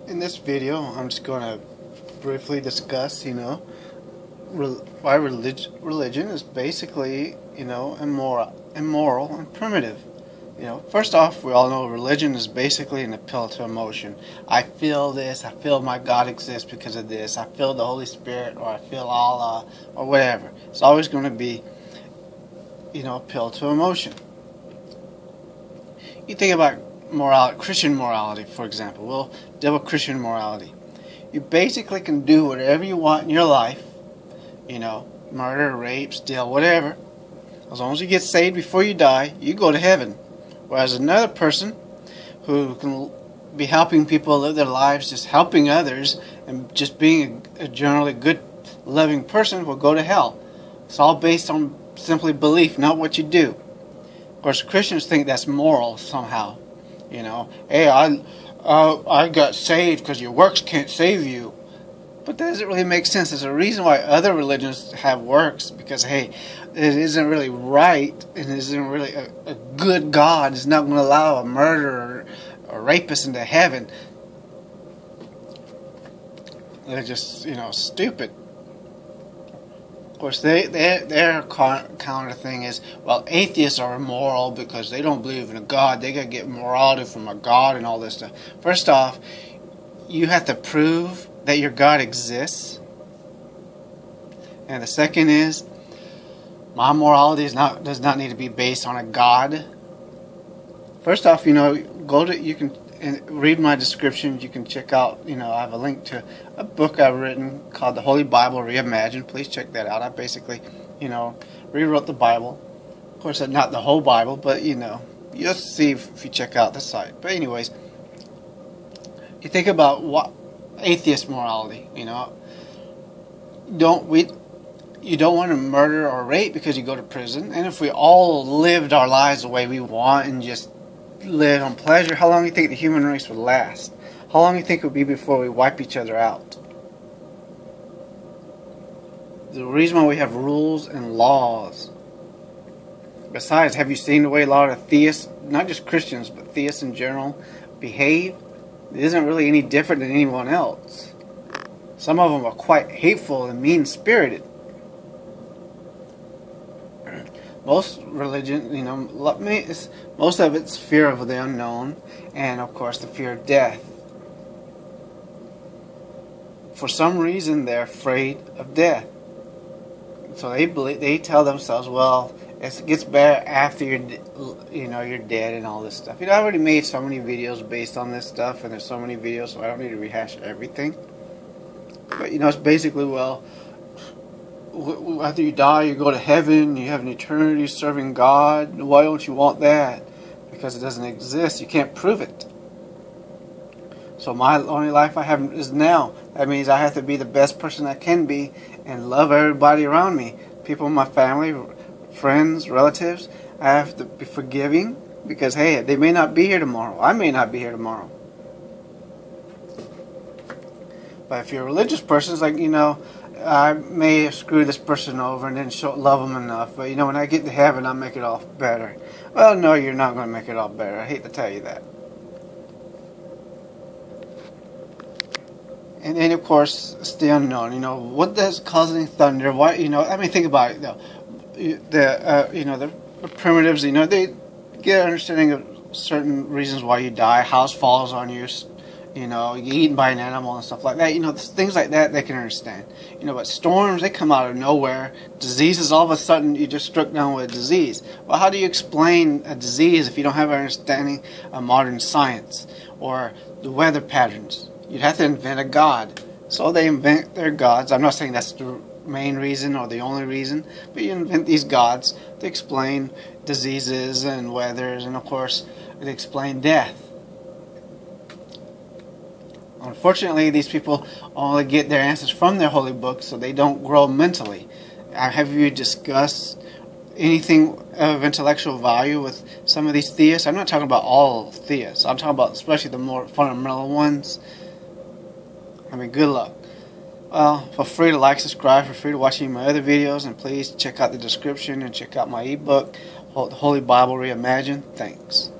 In this video, I'm just going to briefly discuss, why religion is basically, immoral and primitive. First off, we all know religion is basically an appeal to emotion. I feel this, I feel my God exists because of this, I feel the Holy Spirit, or I feel Allah, or whatever. It's always going to be, appeal to emotion. You think about morality, Christian morality, for example. We'll deal with Christian morality. You basically can do whatever you want in your life, murder, rape, steal, whatever. As long as you get saved before you die, you go to heaven. Whereas another person who can be helping people live their lives, just helping others, and just being a generally good, loving person will go to hell. It's all based on simply belief, not what you do. Of course, Christians think that's moral somehow. Hey, I got saved because your works can't save you. But that doesn't really make sense. There's a reason why other religions have works, because, hey, it isn't really right, and it isn't really a good God is not going to allow a murderer or a rapist into heaven. They're just, stupid. Of course, their counter thing is, well, atheists are immoral because they don't believe in a God. They got to get morality from a God and all this stuff. First off, you have to prove that your God exists. And the second is, my morality does not need to be based on a God. First off, you can read my description. You can check out, I have a link to a book I've written called The Holy Bible Reimagined. Please check that out. I basically, rewrote the Bible. Of course, not the whole Bible, but, you'll see if you check out the site. But anyways, you think about what atheist morality, you don't want to murder or rape because you go to prison. And if we all lived our lives the way we want and just live on pleasure, how long do you think the human race would last? How long do you think it would be before we wipe each other out? The reason why we have rules and laws. Besides, have you seen the way a lot of theists, not just Christians, but theists in general, behave? It isn't really any different than anyone else. Some of them are quite hateful and mean-spirited. Most religion, most of it's fear of the unknown, and of course the fear of death. For some reason, they're afraid of death. So they tell themselves, well, it gets better after you're dead and all this stuff. I already made so many videos based on this stuff, and there's so many videos, so I don't need to rehash everything. But it's basically, well, after you die, you go to heaven, you have an eternity serving God. Why don't you want that? Because it doesn't exist. You can't prove it. So my only life I have is now. That means I have to be the best person I can be and love everybody around me. People in my family, friends, relatives. I have to be forgiving because, hey, they may not be here tomorrow. I may not be here tomorrow. But if you're a religious person, it's like, I may have screwed this person over and didn't love them enough. But, when I get to heaven, I'll make it all better. Well, no, you're not going to make it all better. I hate to tell you that. And then, of course, it's the unknown. What does causing thunder? Why? Think about it, though. The primitives, they get an understanding of certain reasons why you die. House falls on you, you get eaten by an animal and stuff like that. Things like that they can understand. But storms, they come out of nowhere. Diseases, all of a sudden you just struck down with a disease. Well, how do you explain a disease if you don't have an understanding of modern science or the weather patterns? You'd have to invent a god. So they invent their gods. I'm not saying that's the main reason or the only reason, but you invent these gods to explain diseases and weathers, and of course, to explain death. Unfortunately, these people only get their answers from their holy books, so they don't grow mentally. Have you discussed anything of intellectual value with some of these theists? I'm not talking about all theists. I'm talking about especially the more fundamental ones. Good luck. Well, feel free to like, subscribe, feel free to watch any of my other videos, and please check out the description and check out my ebook, The Holy Bible Reimagined. Thanks.